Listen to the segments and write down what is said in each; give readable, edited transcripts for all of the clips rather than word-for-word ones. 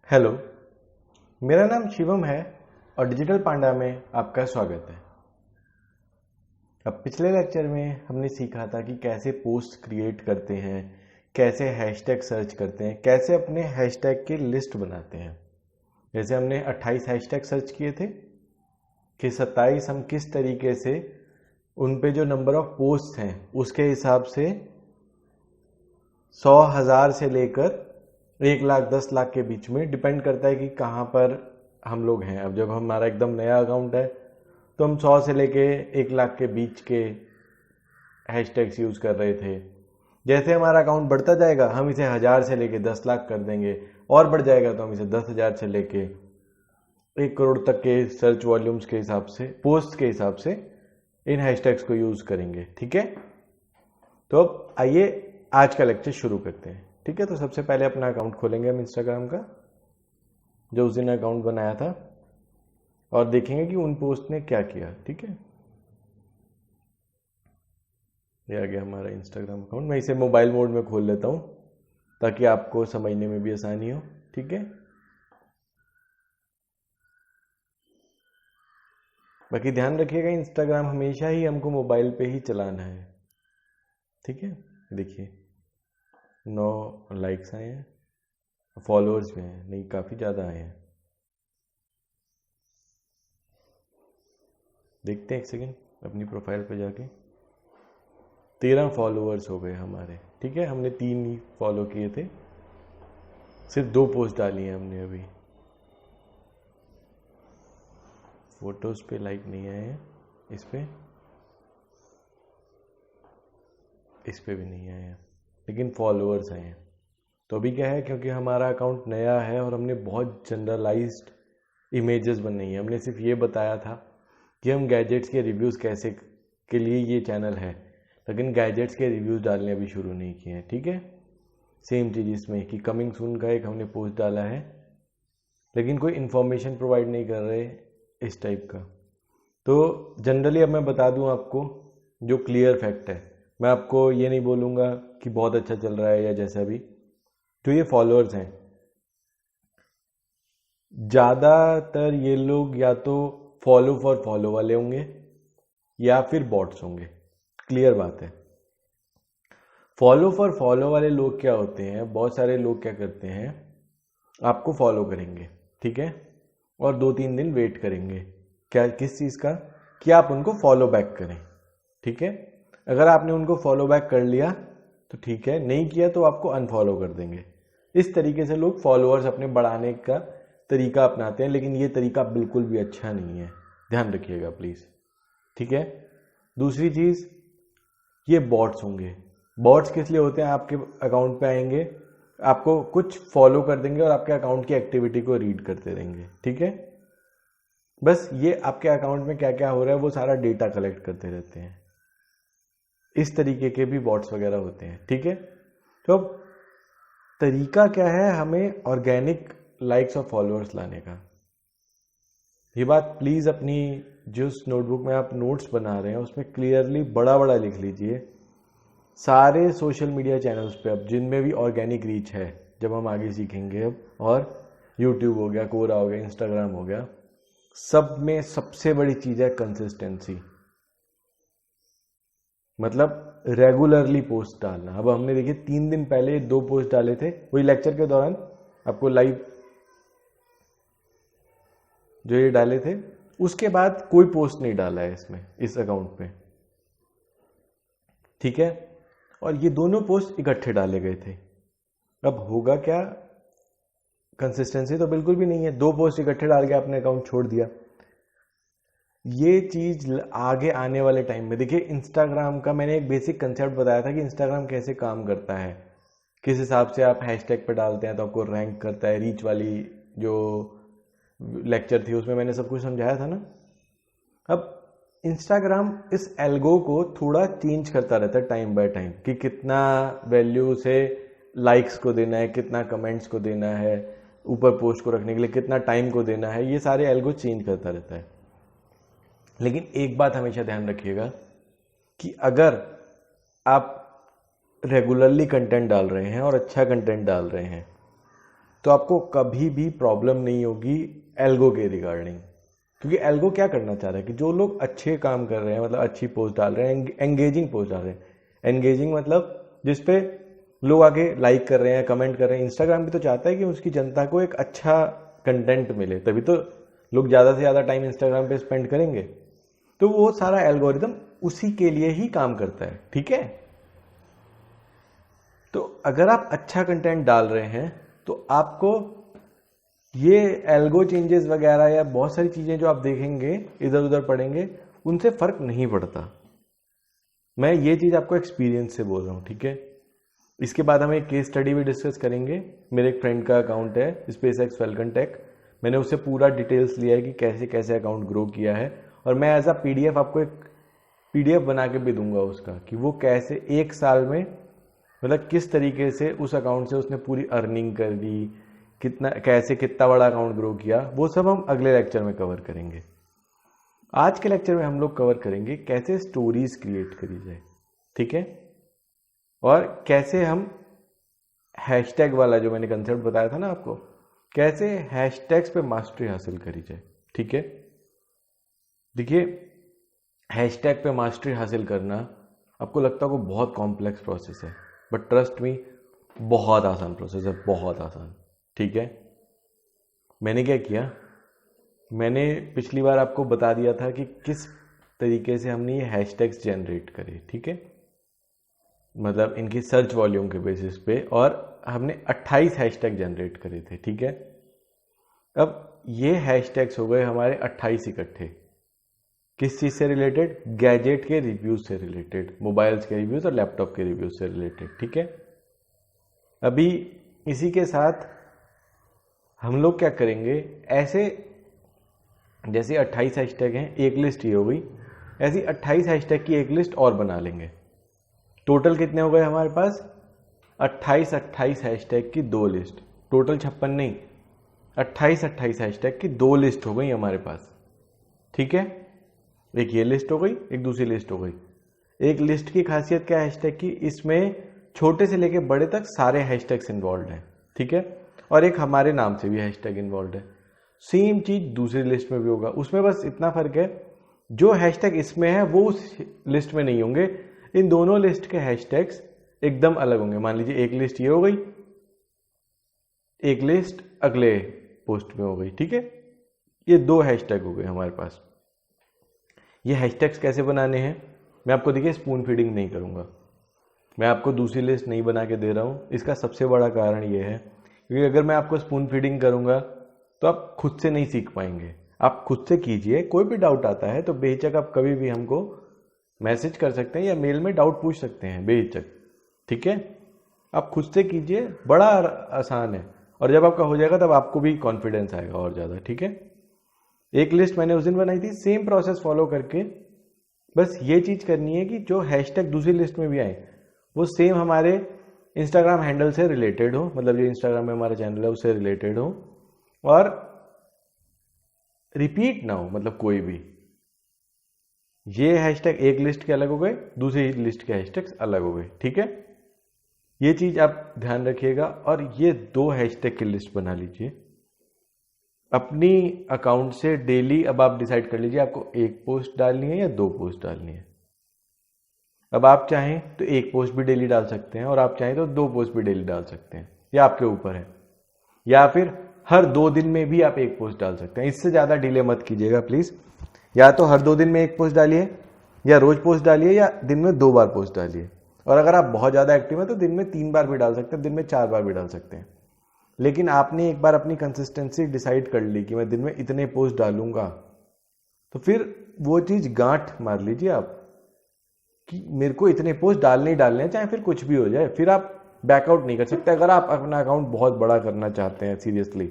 Hello, मेरा नाम शिवम है और डिजिटल पांडा में आपका स्वागत है। अब पिछले लेक्चर में हमने सीखा था कि कैसे पोस्ट क्रिएट करते हैं, कैसे हैशटैग सर्च करते हैं, कैसे अपने हैशटैग की लिस्ट बनाते हैं। जैसे हमने 28 हैशटैग सर्च किए थे कि 27 हम किस तरीके से उन पे जो नंबर ऑफ पोस्ट हैं उसके हिसाब से 100,000 से लेकर 1 लाख 10 लाख के बीच में डिपेंड करता है कि कहाँ पर हम लोग हैं। अब जब हमारा एकदम नया अकाउंट है तो हम 100 से लेके 1 लाख के बीच के हैशटैग्स यूज़ कर रहे थे। जैसे हमारा अकाउंट बढ़ता जाएगा हम इसे 1000 से लेके 10 लाख कर देंगे, और बढ़ जाएगा तो हम इसे 10,000 से लेके 1 करोड़ तक के सर्च वॉल्यूम्स के हिसाब से, पोस्ट के हिसाब से इन हैशटैग्स को यूज़ करेंगे। ठीक है, तो अब आइए आज का लेक्चर शुरू करते हैं। ठीक है, तो सबसे पहले अपना अकाउंट खोलेंगे हम इंस्टाग्राम का, जो उस दिन अकाउंट बनाया था, और देखेंगे कि उन पोस्ट ने क्या किया। ठीक है, ये आ गया हमारा इंस्टाग्राम अकाउंट। मैं इसे मोबाइल मोड में खोल लेता हूँ ताकि आपको समझने में भी आसानी हो। ठीक है, बाकी ध्यान रखिएगा इंस्टाग्राम हमेशा ही हमको मोबाइल पे ही चलाना है। ठीक है, देखिए 9 लाइक्स आए हैं, फॉलोअर्स भी हैं, नहीं काफ़ी ज़्यादा आए हैं। देखते हैं एक सेकेंड अपनी प्रोफाइल पे जाके। 13 फॉलोअर्स हो गए हमारे। ठीक है, हमने 3 ही फॉलो किए थे, सिर्फ 2 पोस्ट डाली हैं हमने अभी। फोटोज़ पे लाइक नहीं आए हैं, इस पे भी नहीं आए हैं, लेकिन फॉलोअर्स आए हैं। तो अभी क्या है, क्योंकि हमारा अकाउंट नया है और हमने बहुत जनरलाइज्ड इमेजेस बनाई है। हमने सिर्फ ये बताया था कि हम गैजेट्स के रिव्यूज़ कैसे के लिए ये चैनल है, लेकिन गैजेट्स के रिव्यूज़ डालने अभी शुरू नहीं किए हैं। ठीक है, सेम चीज़ इसमें कि कमिंग सून का एक हमने पोस्ट डाला है, लेकिन कोई इन्फॉर्मेशन प्रोवाइड नहीं कर रहे इस टाइप का। तो जनरली अब मैं बता दूं आपको जो क्लियर फैक्ट है, मैं आपको ये नहीं बोलूँगा कि बहुत अच्छा चल रहा है या जैसा भी। जो ये फॉलोअर्स हैं, ज़्यादातर ये लोग या तो फॉलो फॉर फॉलो वाले होंगे या फिर बॉट्स होंगे। क्लियर बात है। फॉलो फॉर फॉलो वाले लोग क्या होते हैं, बहुत सारे लोग क्या करते हैं, आपको फॉलो करेंगे, ठीक है, और 2-3 दिन वेट करेंगे। क्या, किस चीज़ का, कि आप उनको फॉलो बैक करें। ठीक है, अगर आपने उनको फॉलो बैक कर लिया तो ठीक है, नहीं किया तो आपको अनफॉलो कर देंगे। इस तरीके से लोग फॉलोअर्स अपने बढ़ाने का तरीका अपनाते हैं, लेकिन ये तरीका बिल्कुल भी अच्छा नहीं है, ध्यान रखिएगा प्लीज़। ठीक है, दूसरी चीज़, ये बॉट्स होंगे। बॉट्स किस लिए होते हैं, आपके अकाउंट पे आएंगे, आपको कुछ फॉलो कर देंगे और आपके अकाउंट की एक्टिविटी को रीड करते रहेंगे। ठीक है, बस ये आपके अकाउंट में क्या क्या हो रहा है वो सारा डेटा कलेक्ट करते रहते हैं। इस तरीके के भी बॉट्स वगैरह होते हैं। ठीक है, तो अब तरीका क्या है हमें ऑर्गेनिक लाइक्स और फॉलोअर्स लाने का। ये बात प्लीज़ अपनी जिस नोटबुक में आप नोट्स बना रहे हैं उसमें क्लियरली बड़ा बड़ा लिख लीजिए। सारे सोशल मीडिया चैनल्स पे अब जिनमें भी ऑर्गेनिक रीच है, जब हम आगे सीखेंगे अब, और यूट्यूब हो गया, कोरा हो गया, इंस्टाग्राम हो गया, सब में सबसे बड़ी चीज़ है कंसिस्टेंसी। मतलब रेगुलरली पोस्ट डालना। अब हमने देखिए 3 दिन पहले 2 पोस्ट डाले थे, वही लेक्चर के दौरान आपको लाइव जो ये डाले थे, उसके बाद कोई पोस्ट नहीं डाला है इसमें, इस अकाउंट पे। ठीक है, और ये दोनों पोस्ट इकट्ठे डाले गए थे। अब होगा क्या, कंसिस्टेंसी तो बिल्कुल भी नहीं है। 2 पोस्ट इकट्ठे डाल के आपने अकाउंट छोड़ दिया। ये चीज़ आगे आने वाले टाइम में, देखिए इंस्टाग्राम का मैंने एक बेसिक कंसेप्ट बताया था कि इंस्टाग्राम कैसे काम करता है, किस हिसाब से आप हैशटैग पे डालते हैं तो आपको रैंक करता है। रीच वाली जो लेक्चर थी उसमें मैंने सब कुछ समझाया था ना। अब इंस्टाग्राम इस एल्गो को थोड़ा चेंज करता रहता है टाइम बाय टाइम, कि कितना वैल्यू से लाइक्स को देना है, कितना कमेंट्स को देना है, ऊपर पोस्ट को रखने के लिए कितना टाइम को देना है, ये सारे एल्गो चेंज करता रहता है। लेकिन एक बात हमेशा ध्यान रखिएगा कि अगर आप रेगुलरली कंटेंट डाल रहे हैं और अच्छा कंटेंट डाल रहे हैं तो आपको कभी भी प्रॉब्लम नहीं होगी एल्गो के रिगार्डिंग। क्योंकि एल्गो क्या करना चाह रहा है कि जो लोग अच्छे काम कर रहे हैं, मतलब अच्छी पोस्ट डाल रहे हैं, एंगेजिंग पोस्ट डाल रहे हैं, एंगेजिंग मतलब जिसपे लोग आगे लाइक कर रहे हैं, कमेंट कर रहे हैं। इंस्टाग्राम भी तो चाहता है कि उसकी जनता को एक अच्छा कंटेंट मिले, तभी तो लोग ज़्यादा से ज़्यादा टाइम इंस्टाग्राम पे स्पेंड करेंगे। तो वो सारा एल्गोरिदम उसी के लिए ही काम करता है, ठीक है। तो अगर आप अच्छा कंटेंट डाल रहे हैं तो आपको ये एल्गो चेंजेस वगैरह या बहुत सारी चीज़ें जो आप देखेंगे इधर उधर पढ़ेंगे, उनसे फर्क नहीं पड़ता। मैं ये चीज़ आपको एक्सपीरियंस से बोल रहा हूँ, ठीक है। इसके बाद हम एक केस स्टडी भी डिस्कस करेंगे। मेरे एक फ्रेंड का अकाउंट है SpaceX फैल्कन टेक, मैंने उससे पूरा डिटेल्स लिया है कि कैसे कैसे अकाउंट ग्रो किया है, और मैं एज अ PDF आपको एक PDF बना के भी दूंगा उसका, कि वो कैसे एक साल में मतलब किस तरीके से उस अकाउंट से उसने पूरी अर्निंग कर दी, कितना बड़ा अकाउंट ग्रो किया। वो सब हम अगले लेक्चर में कवर करेंगे। आज के लेक्चर में हम लोग कवर करेंगे कैसे स्टोरीज क्रिएट करी जाए, ठीक है, और कैसे हम हैशटैग वाला जो मैंने कंसेप्ट बताया था ना आपको, कैसे हैशटैग्स पे मास्टरी हासिल करी जाए, ठीक है। देखिए, हैशटैग पे मास्टरी हासिल करना आपको लगता है को बहुत कॉम्प्लेक्स प्रोसेस है, बट ट्रस्ट मी बहुत आसान प्रोसेस है, बहुत आसान, ठीक है। मैंने क्या किया, मैंने पिछली बार आपको बता दिया था कि किस तरीके से हमने ये हैशटैग्स जनरेट करे, ठीक है, मतलब इनकी सर्च वॉल्यूम के बेसिस पे, और हमने 28 हैशटैग जनरेट करे थे, ठीक है। अब ये हैशटैग्स हो गए हमारे 28 इकट्ठे, किस चीज़ से रिलेटेड, गैजेट के रिव्यूज से रिलेटेड, मोबाइल्स के रिव्यूज और लैपटॉप के रिव्यूज से रिलेटेड, ठीक है। अभी इसी के साथ हम लोग क्या करेंगे, ऐसे जैसे 28 हैशटैग हैं, एक लिस्ट ये हो गई, ऐसी 28 हैशटैग की एक लिस्ट और बना लेंगे। टोटल कितने हो गए हमारे पास, 28 हैशटैग की दो लिस्ट, टोटल 56 नहीं, 28 हैशटैग की दो लिस्ट हो गई हमारे पास, ठीक है। एक ये लिस्ट हो गई, एक दूसरी लिस्ट हो गई। एक लिस्ट की खासियत क्या है हैशटैग की, इसमें छोटे से लेके बड़े तक सारे हैशटैग्स इन्वॉल्व हैं, ठीक है, और एक हमारे नाम से भी हैशटैग इन्वॉल्व है। सेम चीज दूसरी लिस्ट में भी होगा, उसमें बस इतना फर्क है, जो हैशटैग इसमें है वो उस लिस्ट में नहीं होंगे। इन दोनों लिस्ट के हैशटैग्स एकदम अलग होंगे। मान लीजिए एक लिस्ट ये हो गई, एक लिस्ट अगले पोस्ट में हो गई, ठीक है। ये दो हैशटैग हो गए हमारे पास। ये हैशटैग्स कैसे बनाने हैं, मैं आपको देखिए स्पून फीडिंग नहीं करूंगा, मैं आपको दूसरी लिस्ट नहीं बना के दे रहा हूं। इसका सबसे बड़ा कारण ये है क्योंकि अगर मैं आपको स्पून फीडिंग करूंगा तो आप खुद से नहीं सीख पाएंगे। आप खुद से कीजिए, कोई भी डाउट आता है तो बेहिचक आप कभी भी हमको मैसेज कर सकते हैं या मेल में डाउट पूछ सकते हैं बेहिचक, ठीक है। आप खुद से कीजिए, बड़ा आसान है, और जब आपका हो जाएगा तब आपको भी कॉन्फिडेंस आएगा और ज़्यादा, ठीक है। एक लिस्ट मैंने उस दिन बनाई थी, सेम प्रोसेस फॉलो करके, बस ये चीज़ करनी है कि जो हैशटैग दूसरी लिस्ट में भी आए वो सेम हमारे इंस्टाग्राम हैंडल से रिलेटेड हो, मतलब जो इंस्टाग्राम में हमारा चैनल है उससे रिलेटेड हो, और रिपीट ना हो, मतलब कोई भी। ये हैशटैग एक लिस्ट के अलग हो गए, दूसरी लिस्ट के हैशटैग्स अलग हो गए, ठीक है। ये चीज आप ध्यान रखिएगा। और ये दो हैशटैग की लिस्ट बना लीजिए अपनी अकाउंट से डेली। अब आप डिसाइड कर लीजिए आपको एक पोस्ट डालनी है या दो पोस्ट डालनी है। अब आप चाहें तो एक पोस्ट भी डेली डाल सकते हैं और आप चाहें तो दो पोस्ट भी डेली डाल सकते हैं, या आपके ऊपर है। या फिर हर 2 दिन में भी आप एक पोस्ट डाल सकते हैं। इससे ज्यादा डिले मत कीजिएगा प्लीज। या तो हर 2 दिन में एक पोस्ट डालिए, या रोज पोस्ट डालिए, या दिन में 2 बार पोस्ट डालिए। और अगर आप बहुत ज्यादा एक्टिव हैं तो दिन में 3 बार भी डाल सकते हैं, दिन में 4 बार भी डाल सकते हैं। लेकिन आपने एक बार अपनी कंसिस्टेंसी डिसाइड कर ली कि मैं दिन में इतने पोस्ट डालूंगा, तो फिर वो चीज गांठ मार लीजिए आप कि मेरे को इतने पोस्ट डालने ही डालने हैं, चाहे फिर कुछ भी हो जाए। फिर आप बैकआउट नहीं कर सकते। अगर आप अपना अकाउंट बहुत बड़ा करना चाहते हैं सीरियसली,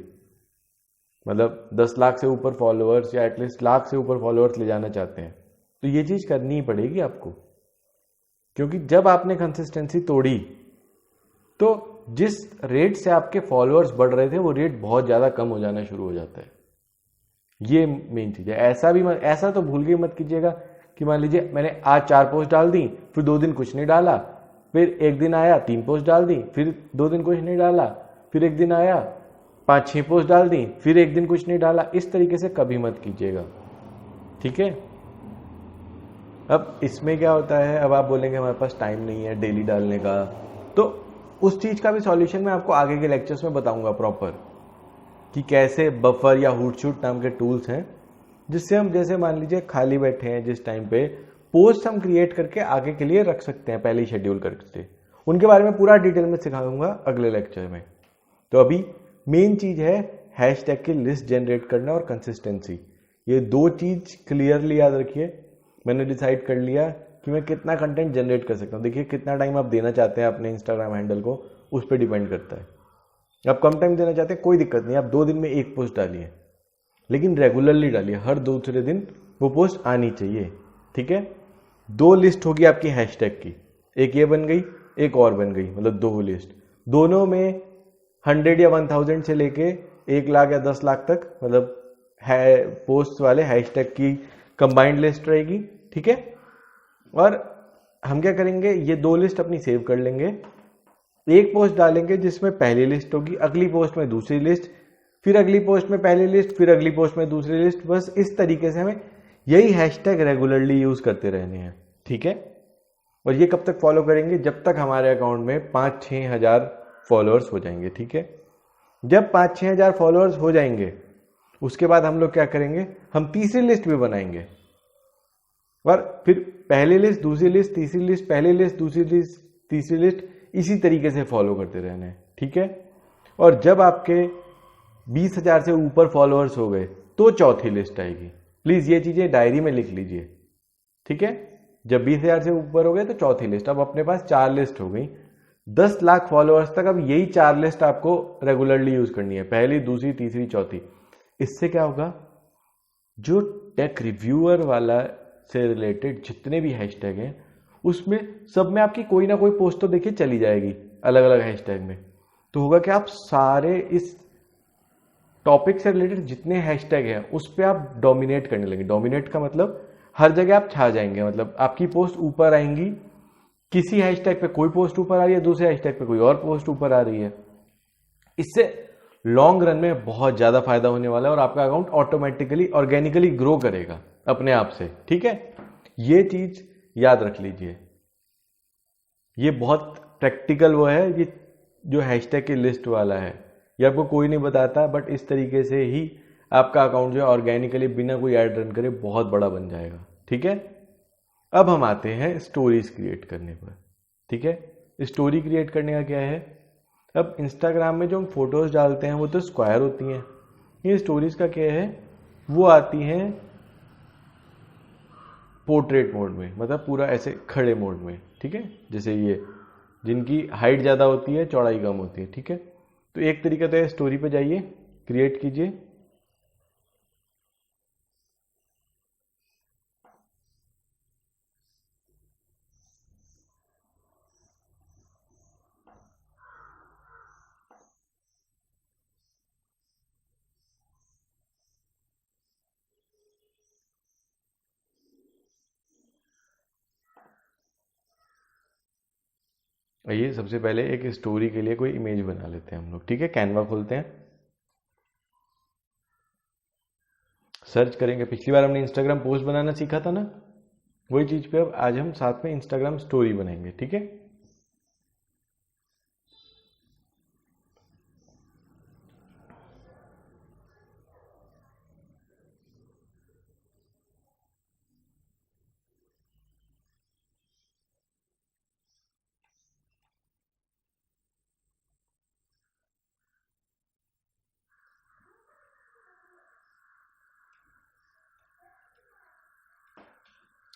मतलब 10 लाख से ऊपर फॉलोअर्स या एटलीस्ट लाख से ऊपर फॉलोअर्स ले जाना चाहते हैं, तो ये चीज करनी ही पड़ेगी आपको। क्योंकि जब आपने कंसिस्टेंसी तोड़ी तो जिस रेट से आपके फॉलोअर्स बढ़ रहे थे वो रेट बहुत ज्यादा कम हो जाना शुरू हो जाता है। ये मेन चीज है। ऐसा तो भूल के मत कीजिएगा कि मान लीजिए मैंने आज 4 पोस्ट डाल दी, फिर 2 दिन कुछ नहीं डाला, फिर एक दिन आया 3 पोस्ट डाल दी, फिर 2 दिन कुछ नहीं डाला, फिर एक दिन आया 5-6 पोस्ट डाल दी, फिर एक दिन कुछ नहीं डाला, इस तरीके से कभी मत कीजिएगा, ठीक है। अब इसमें क्या होता है, अब आप बोलेंगे हमारे पास टाइम नहीं है डेली डालने का, तो उस चीज का भी सॉल्यूशन मैं आपको आगे के लेक्चर्स में बताऊंगा प्रॉपर, कि कैसे बफर या हुटशूट नाम के टूल्स हैं जिससे हम, जैसे मान लीजिए खाली बैठे हैं जिस टाइम पे, पोस्ट हम क्रिएट करके आगे के लिए रख सकते हैं पहले ही शेड्यूल करके। उनके बारे में पूरा डिटेल में सिखाऊंगा अगले लेक्चर में। तो अभी मेन चीज है हैशटैग की लिस्ट जनरेट करना और कंसिस्टेंसी। ये दो चीज क्लियरली याद रखिए। मैंने डिसाइड कर लिया कि मैं कितना कंटेंट जनरेट कर सकता हूँ। देखिए कितना टाइम आप देना चाहते हैं अपने इंस्टाग्राम हैंडल को, उस पर डिपेंड करता है। आप कम टाइम देना चाहते हैं कोई दिक्कत नहीं, आप 2 दिन में एक पोस्ट डालिए, लेकिन रेगुलरली डालिए, हर दूसरे दिन वो पोस्ट आनी चाहिए, ठीक है। 2 लिस्ट होगी आपकी हैशटैग की, एक ये बन गई, एक और बन गई, मतलब 2 लिस्ट। दोनों में 100 या 1000 से लेके 1 लाख या 10 लाख तक, मतलब है पोस्ट वाले हैशटैग की कंबाइंड लिस्ट रहेगी, ठीक है। और हम क्या करेंगे, ये 2 लिस्ट अपनी सेव कर लेंगे, एक पोस्ट डालेंगे जिसमें पहली लिस्ट होगी, अगली पोस्ट में दूसरी लिस्ट, फिर अगली पोस्ट में पहली लिस्ट, फिर अगली पोस्ट में दूसरी लिस्ट। बस इस तरीके से हमें यही हैशटैग रेगुलरली यूज करते रहने हैं, ठीक है। और ये कब तक फॉलो करेंगे, जब तक हमारे अकाउंट में 5-6 हजार फॉलोअर्स हो जाएंगे, ठीक है। जब 5-6 हजार फॉलोअर्स हो जाएंगे, उसके बाद हम लोग क्या करेंगे, हम तीसरी लिस्ट भी बनाएंगे, और फिर पहली लिस्ट, दूसरी लिस्ट, तीसरी लिस्ट, पहली लिस्ट, दूसरी लिस्ट, तीसरी लिस्ट, इसी तरीके से फॉलो करते रहना है, ठीक है। और जब आपके 20,000 से ऊपर फॉलोअर्स हो गए तो चौथी लिस्ट आएगी। प्लीज ये चीजें डायरी में लिख लीजिए, ठीक है। जब 20,000 से ऊपर हो गए तो चौथी लिस्ट। अब अपने पास 4 लिस्ट हो गई, 10 लाख फॉलोअर्स तक अब यही 4 लिस्ट आपको रेगुलरली यूज करनी है, पहली, दूसरी, तीसरी, चौथी। इससे क्या होगा, जो टेक रिव्यूअर वाला से रिलेटेड जितने भी हैशटैग हैं उसमें सब में आपकी कोई ना कोई पोस्ट तो देखिए चली जाएगी अलग अलग हैशटैग में। तो होगा कि आप सारे इस टॉपिक से रिलेटेड जितने हैशटैग हैं उस पर आप डोमिनेट करने लगे। डोमिनेट का मतलब हर जगह आप छा जाएंगे, मतलब आपकी पोस्ट ऊपर आएंगी, किसी हैशटैग पे कोई पोस्ट ऊपर आ रही है, दूसरे हैशटैग पे कोई और पोस्ट ऊपर आ रही है। इससे लॉन्ग रन में बहुत ज्यादा फायदा होने वाला है और आपका अकाउंट ऑटोमेटिकली ऑर्गेनिकली ग्रो करेगा अपने आप से, ठीक है। ये चीज याद रख लीजिए। ये बहुत प्रैक्टिकल वो है, ये जो हैशटैग की लिस्ट वाला है, ये आपको कोई नहीं बताता, बट इस तरीके से ही आपका अकाउंट जो है ऑर्गेनिकली बिना कोई ऐड रन करे बहुत बड़ा बन जाएगा, ठीक है। अब हम आते हैं स्टोरीज क्रिएट करने पर, ठीक है। स्टोरी क्रिएट करने का क्या है, अब इंस्टाग्राम में जो हम फोटोज डालते हैं वो तो स्क्वायर होती हैं, ये स्टोरीज का क्या है, वो आती हैं पोर्ट्रेट मोड में, मतलब पूरा ऐसे खड़े मोड में, ठीक है। जैसे ये जिनकी हाइट ज़्यादा होती है, चौड़ाई कम होती है, ठीक है। तो एक तरीका तो है, स्टोरी पे जाइए, क्रिएट कीजिए, आइए सबसे पहले एक स्टोरी के लिए कोई इमेज बना लेते हैं हम लोग, ठीक है। कैनवा खोलते हैं, सर्च करेंगे। पिछली बार हमने इंस्टाग्राम पोस्ट बनाना सीखा था ना, वही चीज पे अब आज हम साथ में इंस्टाग्राम स्टोरी बनाएंगे, ठीक है।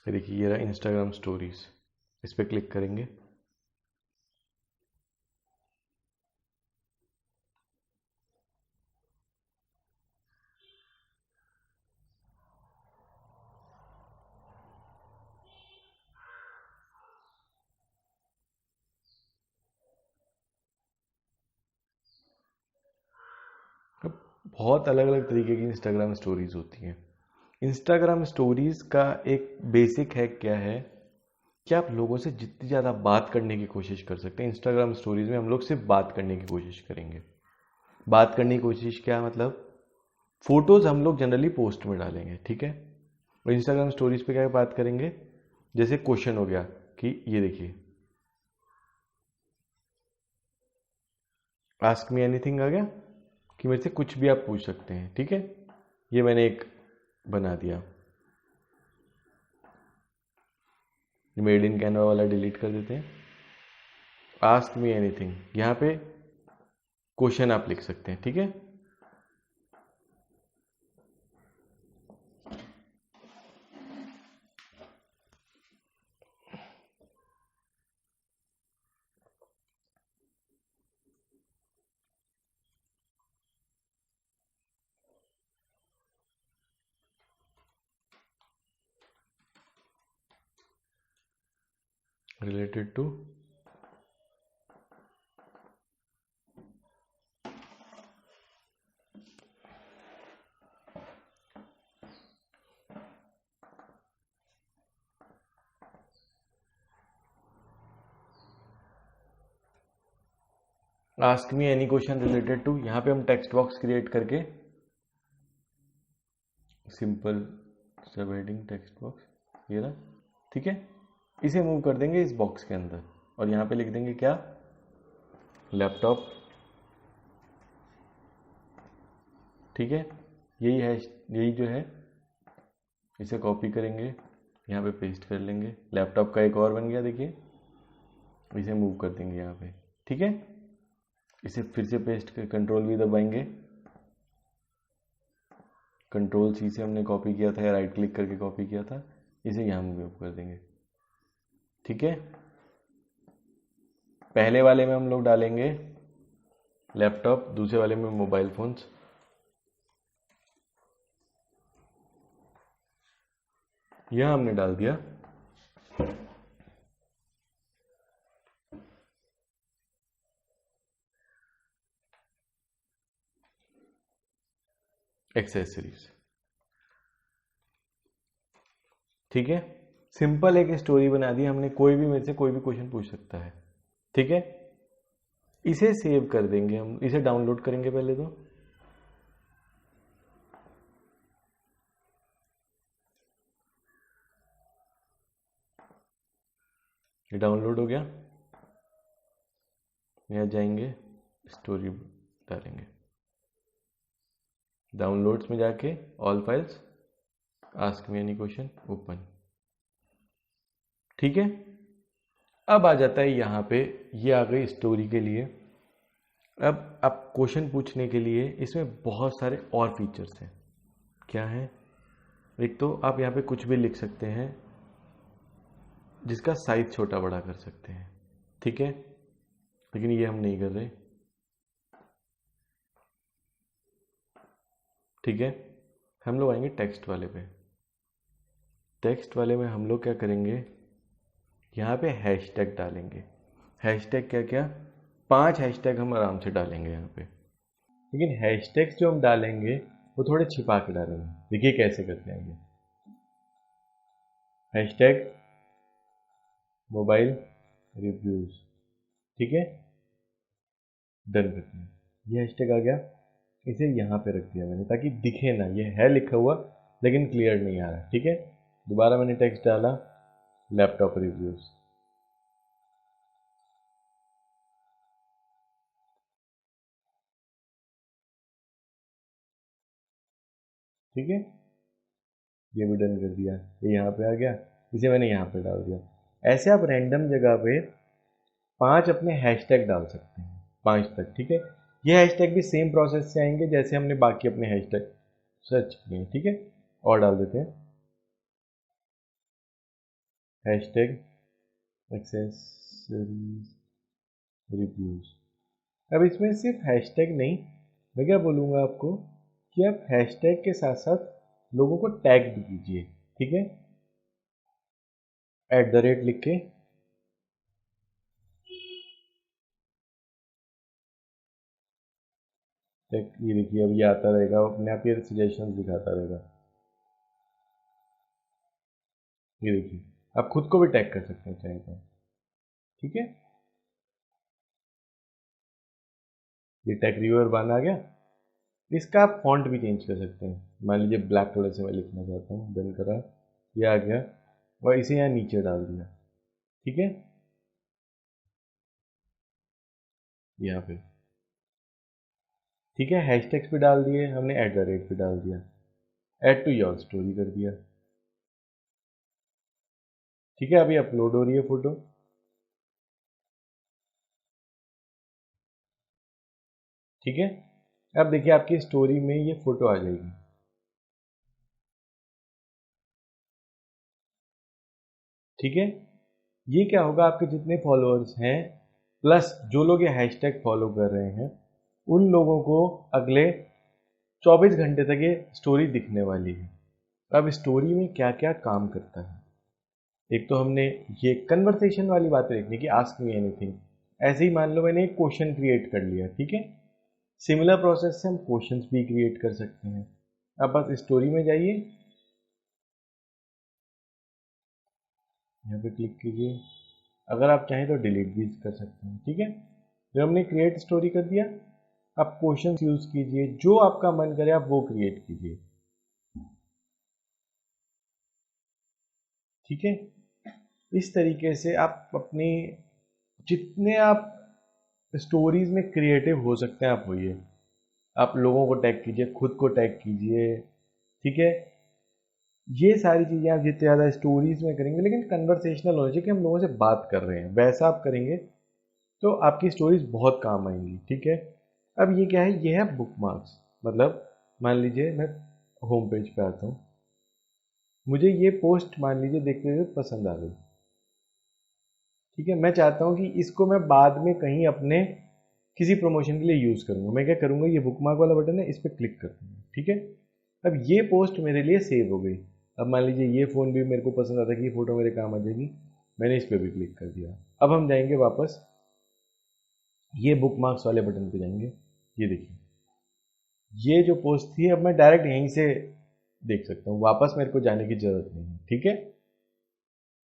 देखिए ये रहा इंस्टाग्राम स्टोरीज, इस पर क्लिक करेंगे। अब बहुत अलग अलग तरीके की इंस्टाग्राम स्टोरीज होती हैं। इंस्टाग्राम स्टोरीज का एक बेसिक हैक क्या है कि आप लोगों से जितनी ज़्यादा बात करने की कोशिश कर सकते हैं। इंस्टाग्राम स्टोरीज में हम लोग सिर्फ बात करने की कोशिश करेंगे, बात करने की कोशिश, क्या मतलब फोटोज हम लोग जनरली पोस्ट में डालेंगे, ठीक है। और इंस्टाग्राम स्टोरीज पे क्या बात करेंगे, जैसे क्वेश्चन हो गया कि ये देखिए आस्क मी एनीथिंग आ गया कि मेरे से कुछ भी आप पूछ सकते हैं, ठीक है। ये मैंने एक बना दिया, मेड इन कैनवा वाला डिलीट कर देते हैं। आस्क मी एनीथिंग, यहाँ पे क्वेश्चन आप लिख सकते हैं, ठीक है। Related to ask me any question related to, यहाँ पे हम टेक्स्ट बॉक्स क्रिएट करके simple sub heading text box ये रहा, ठीक है। इसे मूव कर देंगे इस बॉक्स के अंदर और यहाँ पे लिख देंगे क्या, लैपटॉप, ठीक है। यही है, यही जो है इसे कॉपी करेंगे, यहाँ पे पेस्ट कर लेंगे। लैपटॉप का एक और बन गया, देखिए। इसे मूव कर देंगे यहाँ पे, ठीक है। इसे फिर से पेस्ट कर कंट्रोल भी दबाएंगे, कंट्रोल सी से हमने कॉपी किया था या राइट क्लिक करके कॉपी किया था, इसे यहाँ मूव कर देंगे, ठीक है। पहले वाले में हम लोग डालेंगे लैपटॉप, दूसरे वाले में मोबाइल फोन्स। यह हमने डाल दिया। एक्सेसरीज, ठीक है। सिंपल एक स्टोरी बना दी हमने, कोई भी मेरे से कोई भी क्वेश्चन पूछ सकता है, ठीक है। इसे सेव कर देंगे हम, इसे डाउनलोड करेंगे पहले तो। ये डाउनलोड हो गया, यहाँ जाएंगे स्टोरी डालेंगे, डाउनलोड्स में जाके all files, ask me any question, open, ठीक है। अब आ जाता है यहाँ पे, ये आ गई स्टोरी के लिए। अब आप क्वेश्चन पूछने के लिए इसमें बहुत सारे और फीचर्स हैं। क्या है, एक तो आप यहाँ पे कुछ भी लिख सकते हैं जिसका साइज छोटा बड़ा कर सकते हैं, ठीक है। लेकिन ये हम नहीं कर रहे, ठीक है। हम लोग आएंगे टेक्स्ट वाले पे। टेक्स्ट वाले में हम लोग क्या करेंगे, यहाँ पे हैशटैग डालेंगे। हैशटैग क्या क्या, 5 हैशटैग हम आराम से डालेंगे यहाँ पे। लेकिन हैशटैग्स जो हम डालेंगे वो थोड़े छिपा के डालेंगे, देखिए कैसे करते हैं ये। हैशटैग मोबाइल रिव्यूज, ठीक है, डन करते हैं। ये हैशटैग आ गया, इसे यहाँ पे रख दिया मैंने ताकि दिखे ना, ये है लिखा हुआ लेकिन क्लियर नहीं आ रहा, ठीक है। दोबारा मैंने टेक्स्ट डाला लैपटॉप रिव्यूज, ठीक है। ये भी डन कर दिया, ये यहाँ पे आ गया, इसे मैंने यहाँ पे डाल दिया। ऐसे आप रैंडम जगह पे 5 अपने हैशटैग डाल सकते हैं, 5 तक, ठीक है। ये हैशटैग भी सेम प्रोसेस से आएंगे जैसे हमने बाकी अपने हैशटैग सर्च किए, ठीक है। और डाल देते हैं हैशटैग एक्सेसरीज रिव्यूज। अब इसमें सिर्फ हैशटैग नहीं, मैं क्या बोलूँगा आपको कि आप हैशटैग के साथ साथ लोगों को टैग भी कीजिए, ठीक है। @ लिख के ये देखिए, अब ये आता रहेगा अपने आप, ये सजेशन दिखाता रहेगा। ये देखिए, आप खुद को भी टैग कर सकते हैं चाहे तो, ठीक है। ये टेक रिव्यूअर 1 आ गया। इसका आप फॉन्ट भी चेंज कर सकते हैं। मान लीजिए ब्लैक कलर से मैं लिखना चाहता हूँ, डन करा, ये आ गया और इसे यहाँ नीचे डाल दिया, ठीक है, यहाँ पे, ठीक है। हैशटैग्स भी डाल दिए हमने, @ भी डाल दिया, ऐड टू योर स्टोरी कर दिया, ठीक है। अभी अपलोड हो रही है फोटो, ठीक है। अब देखिए आपकी स्टोरी में ये फोटो आ जाएगी, ठीक है। ये क्या होगा, आपके जितने फॉलोअर्स हैं प्लस जो लोग ये हैशटैग फॉलो कर रहे हैं उन लोगों को अगले 24 घंटे तक ये स्टोरी दिखने वाली है। अब स्टोरी में क्या क्या काम करता है, एक तो हमने ये कन्वर्सेशन वाली बातें देखनी कि आस्क मी एनीथिंग। ऐसे ही मान लो मैंने एक क्वेश्चन क्रिएट कर लिया, ठीक है। सिमिलर प्रोसेस से हम क्वेश्चंस भी क्रिएट कर सकते हैं। अब बस स्टोरी में जाइए, यहाँ पे क्लिक कीजिए, अगर आप चाहें तो डिलीट भी कर सकते हैं, ठीक है। फिर हमने क्रिएट स्टोरी कर दिया। आप क्वेश्चंस यूज कीजिए, जो आपका मन करे आप वो क्रिएट कीजिए, ठीक है। इस तरीके से आप अपनी जितने आप स्टोरीज में क्रिएटिव हो सकते हैं आप होइए। आप लोगों को टैग कीजिए, खुद को टैग कीजिए, ठीक है। ये सारी चीज़ें आप जितने ज़्यादा स्टोरीज में करेंगे, लेकिन कन्वर्सेशनल होना चाहिए कि हम लोगों से बात कर रहे हैं, वैसा आप करेंगे तो आपकी स्टोरीज बहुत काम आएंगी, ठीक है। अब ये क्या है, ये है बुकमार्क्स। मतलब मान लीजिए मैं होम पेज पे आता हूँ, मुझे ये पोस्ट मान लीजिए देखते हुए पसंद आ गई, ठीक है। मैं चाहता हूँ कि इसको मैं बाद में कहीं अपने किसी प्रमोशन के लिए यूज़ करूँगा। मैं क्या करूँगा, ये बुकमार्क वाला बटन है, इस पर क्लिक कर दूँगा, ठीक है। अब ये पोस्ट मेरे लिए सेव हो गई। अब मान लीजिए ये फ़ोन भी मेरे को पसंद आता है कि ये फ़ोटो मेरे काम आ जाएगी, मैंने इस पर भी क्लिक कर दिया। अब हम जाएंगे वापस, ये बुकमार्क्स वाले बटन पे जाएंगे, ये देखिए ये जो पोस्ट थी अब मैं डायरेक्ट यहीं से देख सकता हूँ, वापस मेरे को जाने की ज़रूरत नहीं है, ठीक है।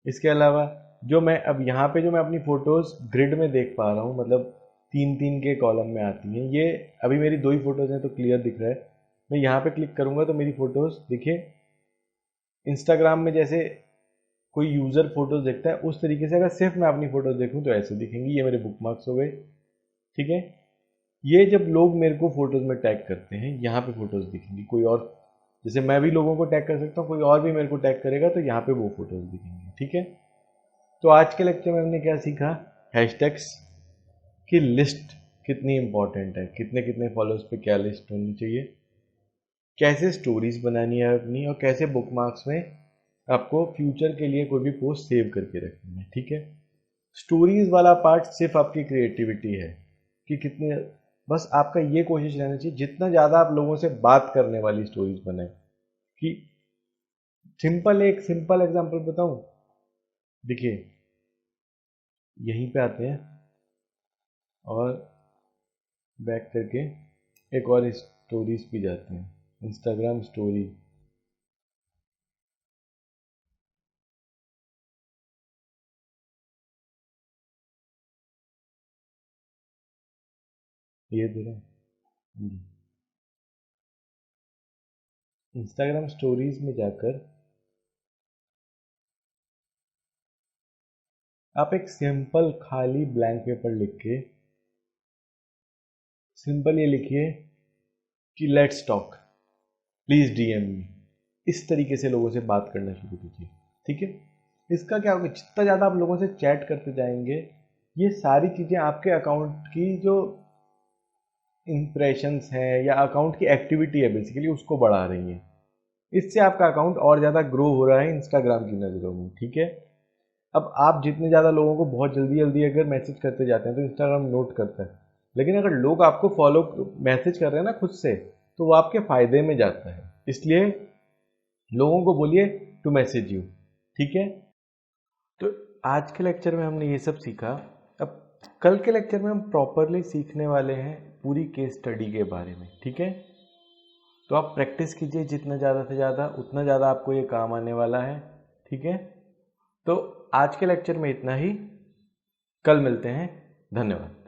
इसके अलावा जो मैं अब यहाँ पे जो मैं अपनी फ़ोटोज़ ग्रिड में देख पा रहा हूँ, मतलब 3-3 के कॉलम में आती हैं, ये अभी मेरी 2 ही फ़ोटोज़ हैं तो क्लियर दिख रहा है। मैं यहाँ पे क्लिक करूँगा तो मेरी फ़ोटोज़ देखिए, इंस्टाग्राम में जैसे कोई यूज़र फ़ोटोज़ देखता है उस तरीके से अगर सिर्फ मैं अपनी फ़ोटोज़ देखूँ तो ऐसे दिखेंगी। ये मेरे बुकमार्क्स हो गए, ठीक है। ये जब लोग मेरे को फ़ोटोज़ में टैग करते हैं यहाँ पे फ़ोटोज़ दिखेंगी, कोई और जैसे मैं भी लोगों को टैग कर सकता हूँ, कोई और भी मेरे को टैग करेगा तो यहाँ पे वो फ़ोटोज़ दिखेंगी, ठीक है। तो आज के लेक्चर में हमने क्या सीखा, हैशटैग्स की लिस्ट कितनी इंपॉर्टेंट है, कितने कितने फॉलोअर्स पे क्या लिस्ट होनी चाहिए, कैसे स्टोरीज बनानी है अपनी, और कैसे बुकमार्क्स में आपको फ्यूचर के लिए कोई भी पोस्ट सेव करके रखनी है, ठीक है। स्टोरीज वाला पार्ट सिर्फ आपकी क्रिएटिविटी है कि कितने, बस आपका ये कोशिश रहना चाहिए जितना ज़्यादा आप लोगों से बात करने वाली स्टोरीज बनाए। कि एक सिंपल एग्जांपल बताऊं, देखिए यहीं पे आते हैं और बैक करके एक और स्टोरीज पे जाते हैं, इंस्टाग्राम स्टोरी। ये दे रहा हूं, इंस्टाग्राम स्टोरीज में जाकर आप एक सिंपल खाली ब्लैंक पेपर लिख के सिंपल ये लिखिए कि let's talk, please DM me. इस तरीके से लोगों से बात करना शुरू कीजिए, ठीक है। इसका क्या होगा, जितना ज़्यादा आप लोगों से चैट करते जाएंगे ये सारी चीज़ें आपके अकाउंट की जो इंप्रेशंस हैं या अकाउंट की एक्टिविटी है बेसिकली उसको बढ़ा रही हैं। इससे आपका अकाउंट और ज़्यादा ग्रो हो रहा है इंस्टाग्राम की नज़रों में, ठीक है। अब आप जितने ज़्यादा लोगों को बहुत जल्दी जल्दी अगर मैसेज करते जाते हैं तो इंस्टाग्राम नोट करता है, लेकिन अगर लोग आपको फॉलो मैसेज कर रहे हैं ना खुद से, तो वो आपके फ़ायदे में जाता है। इसलिए लोगों को बोलिए टू मैसेज यू, ठीक है। तो आज के लेक्चर में हमने ये सब सीखा। अब कल के लेक्चर में हम प्रॉपरली सीखने वाले हैं पूरी केस स्टडी के बारे में, ठीक है। तो आप प्रैक्टिस कीजिए जितना ज़्यादा से ज़्यादा, उतना ज़्यादा आपको ये काम आने वाला है, ठीक है। तो आज के लेक्चर में इतना ही, कल मिलते हैं, धन्यवाद।